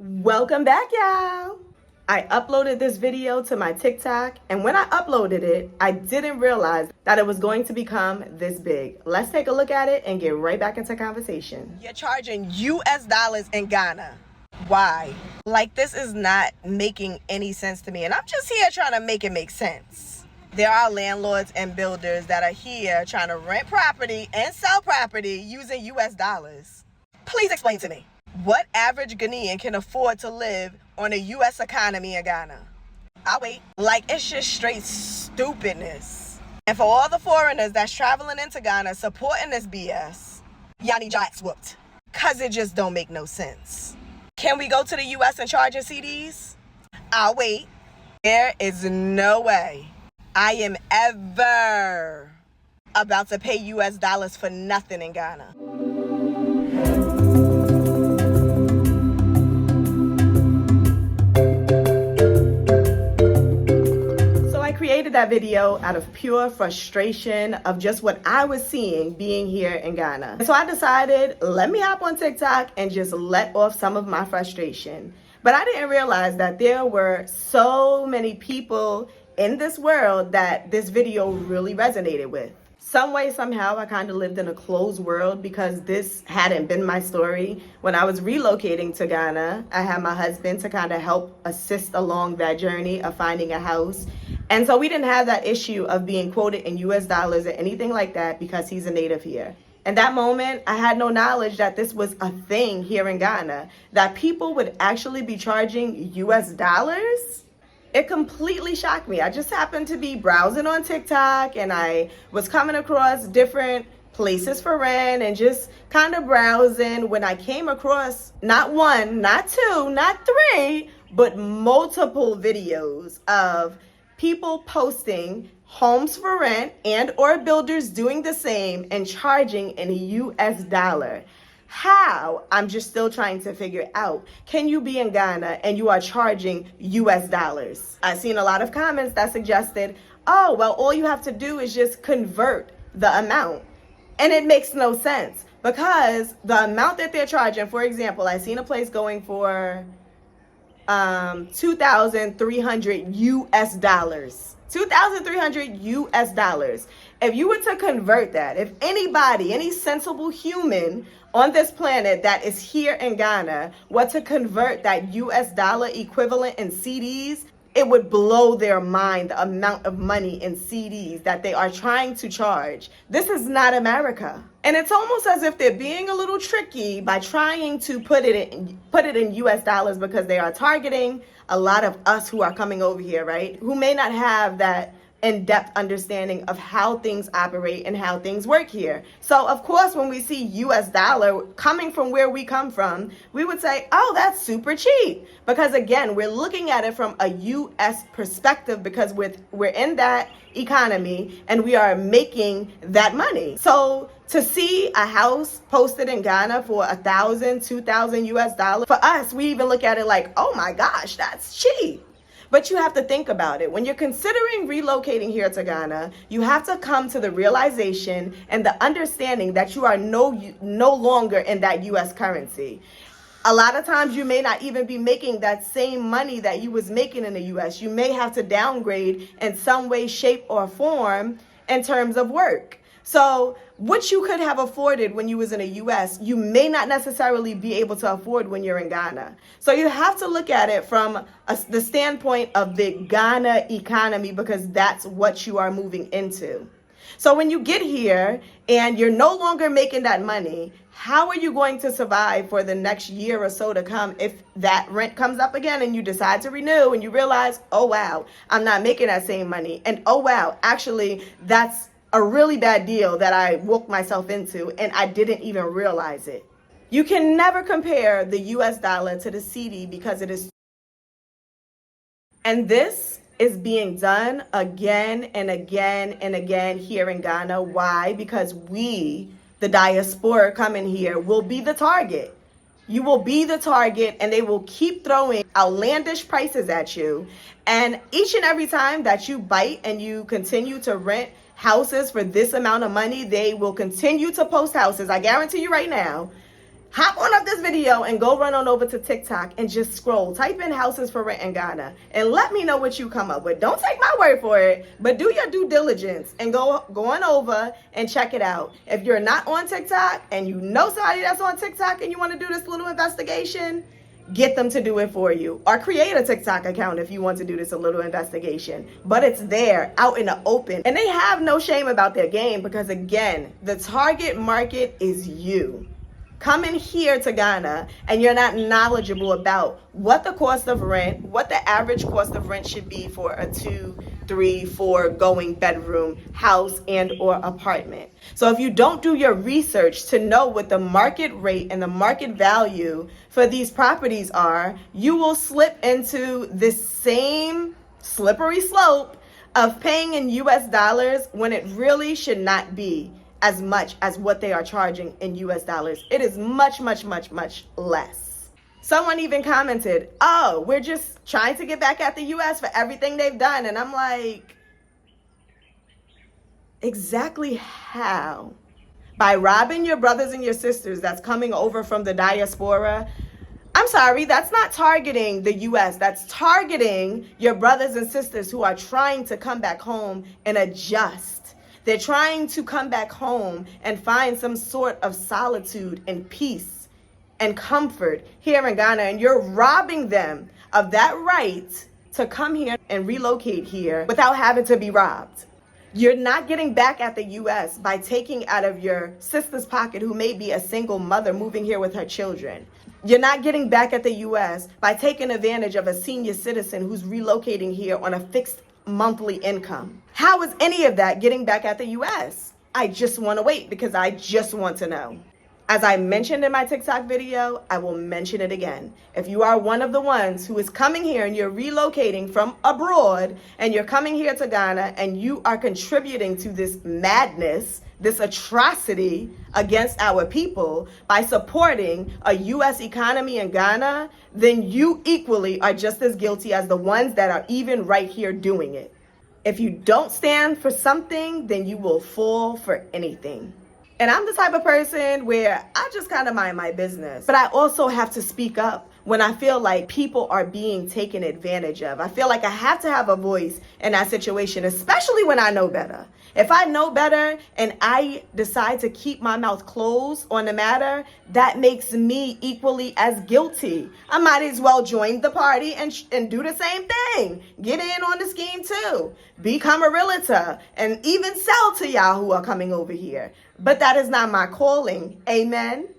Welcome back, y'all. I uploaded this video to my TikTok, and when I uploaded it, I didn't realize that it was going to become this big. Let's take a look at it and get right back into conversation. You're charging US dollars in Ghana. Why? Like, this is not making any sense to me, and I'm just here trying to make it make sense. There are landlords and builders that are here trying to rent property and sell property using US dollars. Please explain to me. What average Ghanaian can afford to live on a U.S. economy in Ghana? I'll wait. Like, it's just straight stupidness. And for all the foreigners that's traveling into Ghana supporting this BS, y'all need your ass whooped. Because it just don't make no sense. Can we go to the U.S. and charge in cedis? I'll wait. There is no way I am ever about to pay U.S. dollars for nothing in Ghana. Created that video out of pure frustration of just what I was seeing being here in Ghana. And so I decided, let me hop on TikTok and just let off some of my frustration. But I didn't realize that there were so many people in this world that this video really resonated with. Some way, somehow, I kind of lived in a closed world because this hadn't been my story. When I was relocating to Ghana, I had my husband to kind of help assist along that journey of finding a house. And so we didn't have that issue of being quoted in US dollars or anything like that because he's a native here. In that moment, I had no knowledge that this was a thing here in Ghana, that people would actually be charging US dollars. It completely shocked me. I just happened to be browsing on TikTok and I was coming across different places for rent and just kind of browsing when I came across not one, not two, not three, but multiple videos of people posting homes for rent and or builders doing the same and charging in a US dollar. How? I'm just still trying to figure out. Can you be in Ghana and you are charging US dollars? I've seen a lot of comments that suggested, oh, well, all you have to do is just convert the amount. And it makes no sense because the amount that they're charging, for example, I seen a place going for 2,300 US dollars. 2,300 US dollars. If you were to convert that, if anybody, any sensible human on this planet that is here in Ghana were to convert that US dollar equivalent in cedis, it would blow their mind the amount of money in cedis that they are trying to charge. This is not America. And it's almost as if they're being a little tricky by trying to put it in US dollars because they are targeting a lot of us who are coming over here, right? Who may not have that in-depth understanding of how things operate and how things work here. So of course, when we see US dollar coming from where we come from, we would say, oh, that's super cheap. Because again, we're looking at it from a US perspective because we're in that economy and we are making that money. So to see a house posted in Ghana for 1,000, 2,000 US dollars, for us, we even look at it like, oh my gosh, that's cheap. But you have to think about it. When you're considering relocating here to Ghana, you have to come to the realization and the understanding that you are no longer in that US currency. A lot of times you may not even be making that same money that you was making in the US. You may have to downgrade in some way, shape, or form in terms of work. So what you could have afforded when you was in the US, you may not necessarily be able to afford when you're in Ghana. So you have to look at it from the standpoint of the Ghana economy because that's what you are moving into. So when you get here and you're no longer making that money, how are you going to survive for the next year or so to come if that rent comes up again and you decide to renew and you realize, oh, wow, I'm not making that same money. And oh, wow, actually, that's a really bad deal that I woke myself into and I didn't even realize it. You can never compare the US dollar to the cedi because it is. And this is being done again and again and again here in Ghana. Why? Because we, the diaspora coming here, will be the target. You will be the target and they will keep throwing outlandish prices at you. And each and every time that you bite and you continue to rent houses for this amount of money, they will continue to post houses. I guarantee you right now, Hop on up this video and go run on over to TikTok and just scroll. Type in houses for rent in Ghana and let me know what you come up with. Don't take my word for it, but do your due diligence and go on over and check it out. If you're not on TikTok and you know somebody that's on TikTok and you want to do this little investigation, get them to do it for you, or create a TikTok account if you want to do this a little investigation. But it's there out in the open, and they have no shame about their game, because again, the target market is you. Coming here to Ghana and you're not knowledgeable about what the cost of rent, what the average cost of rent should be for a 2, 3, 4 going bedroom house and or apartment. So if you don't do your research to know what the market rate and the market value for these properties are, you will slip into this same slippery slope of paying in US dollars when it really should not be as much as what they are charging in US dollars. It is much, much, much, much less. Someone even commented, oh, we're just trying to get back at the US for everything they've done. And I'm like, exactly how? By robbing your brothers and your sisters that's coming over from the diaspora? I'm sorry, that's not targeting the US. That's targeting your brothers and sisters who are trying to come back home and adjust. They're trying to come back home and find some sort of solitude and peace and comfort here in Ghana. And you're robbing them of that right to come here and relocate here without having to be robbed. You're not getting back at the US by taking out of your sister's pocket, who may be a single mother moving here with her children. You're not getting back at the US by taking advantage of a senior citizen who's relocating here on a fixed monthly income. How is any of that getting back at the US? I just want to wait, because I just want to know. As I mentioned in my TikTok video, I will mention it again. If you are one of the ones who is coming here and you're relocating from abroad and you're coming here to Ghana and you are contributing to this madness, this atrocity against our people by supporting a US economy in Ghana, then you equally are just as guilty as the ones that are even right here doing it. If you don't stand for something, then you will fall for anything. And I'm the type of person where I just kind of mind my business. But I also have to speak up when I feel like people are being taken advantage of. I feel like I have to have a voice in that situation, especially when I know better. If I know better and I decide to keep my mouth closed on the matter, that makes me equally as guilty. I might as well join the party and do the same thing. Get in on the scheme too. Become a realtor and even sell to y'all who are coming over here. But that is not my calling. Amen.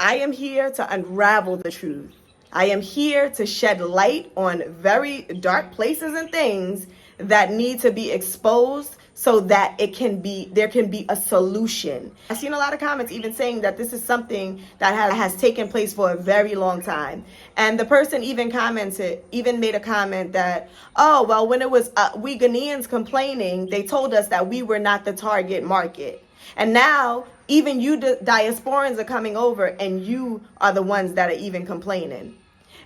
I am here to unravel the truth. I am here to shed light on very dark places and things that need to be exposed so that there can be a solution. I've seen a lot of comments even saying that this is something that has taken place for a very long time. And the person even made a comment that, oh, well, when it was we Ghanaians complaining, they told us that we were not the target market. And now even you diasporans are coming over and you are the ones that are even complaining.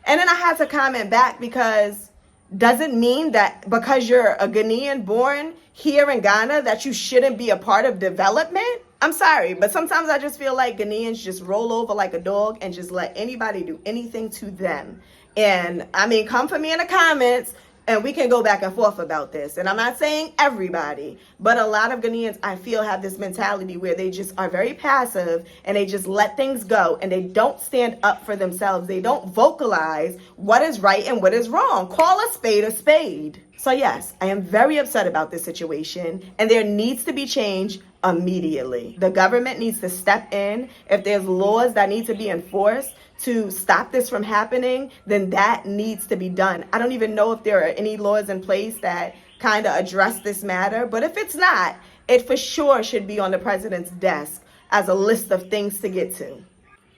And then I had to comment back, because doesn't mean that because you're a Ghanaian born here in Ghana that you shouldn't be a part of development. I'm sorry, but sometimes I just feel like Ghanaians just roll over like a dog and just let anybody do anything to them. And I mean, come for me in the comments and we can go back and forth about this. And I'm not saying everybody, but a lot of Ghanaians, I feel, have this mentality where they just are very passive and they just let things go and they don't stand up for themselves. They don't vocalize what is right and what is wrong. Call a spade a spade. So yes, I am very upset about this situation and there needs to be change immediately. The government needs to step in. If there's laws that need to be enforced to stop this from happening, then that needs to be done. I don't even know if there are any laws in place that kind of address this matter, but if it's not, it for sure should be on the president's desk as a list of things to get to.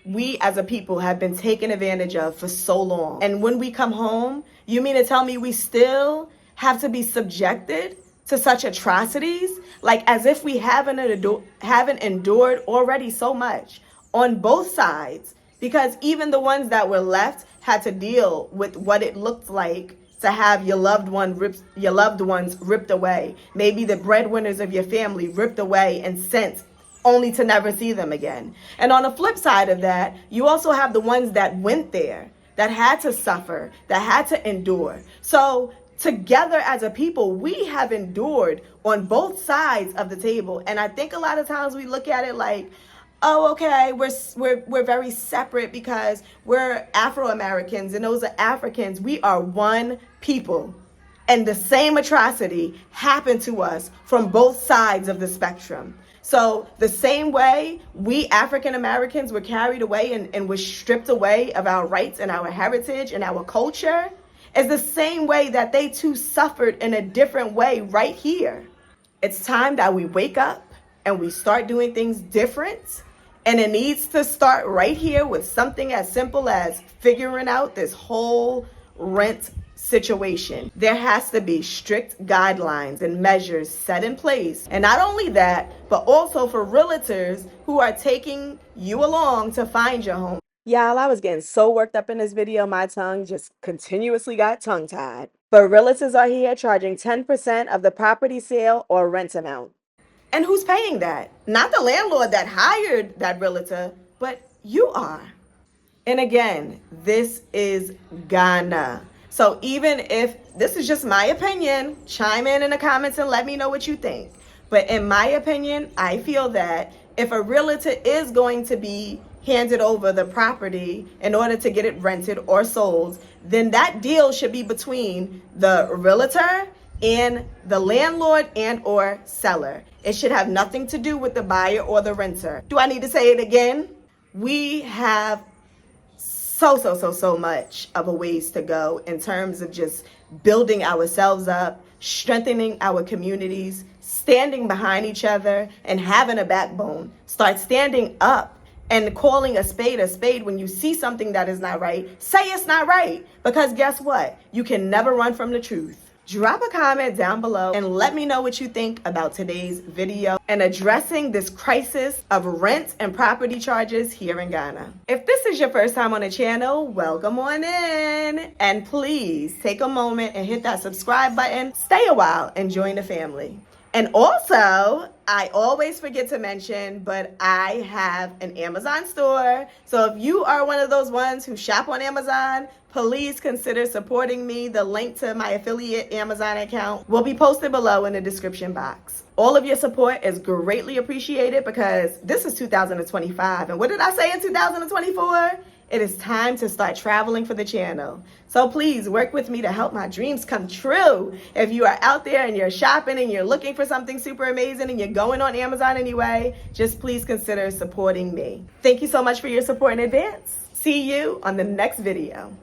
We as a people have been taken advantage of for so long. And when we come home, you mean to tell me we still have to be subjected to such atrocities? Like as if we haven't endured already so much on both sides. Because even the ones that were left had to deal with what it looked like to have your loved ones ripped away. Maybe the breadwinners of your family ripped away and sent only to never see them again. And on the flip side of that, you also have the ones that went there, that had to suffer, that had to endure. So together as a people, we have endured on both sides of the table. And I think a lot of times we look at it like, oh, okay, we're very separate because we're Afro-Americans and those are Africans. We are one people. And the same atrocity happened to us from both sides of the spectrum. So the same way we African Americans were carried away and were stripped away of our rights and our heritage and our culture is the same way that they too suffered in a different way right here. It's time that we wake up and we start doing things different. And it needs to start right here with something as simple as figuring out this whole rent situation. There has to be strict guidelines and measures set in place. And not only that, but also for realtors who are taking you along to find your home. Y'all, I was getting so worked up in this video, my tongue just continuously got tongue-tied. But realtors are here charging 10% of the property sale or rent amount. And who's paying that? Not the landlord that hired that realtor, but you are. And again, this is Ghana. So even if this is just my opinion, chime in the comments and let me know what you think. But in my opinion, I feel that if a realtor is going to be handed over the property in order to get it rented or sold, then that deal should be between the realtor and the landlord and or seller. It should have nothing to do with the buyer or the renter. Do I need to say it again? We have so much of a ways to go in terms of just building ourselves up, strengthening our communities, standing behind each other, and having a backbone. Start standing up and calling a spade when you see something that is not right. Say it's not right, because guess what? You can never run from the truth. Drop a comment down below and let me know what you think about today's video and addressing this crisis of rent and property charges here in Ghana. If this is your first time on the channel, welcome on in. And please take a moment and hit that subscribe button. Stay a while and join the family. And also, I always forget to mention, but I have an Amazon store. So if you are one of those ones who shop on Amazon, please consider supporting me. The link to my affiliate Amazon account will be posted below in the description box. All of your support is greatly appreciated because this is 2025. And what did I say in 2024? It is time to start traveling for the channel. So please work with me to help my dreams come true. If you are out there and you're shopping and you're looking for something super amazing and you're going on Amazon anyway, just please consider supporting me. Thank you so much for your support in advance. See you on the next video.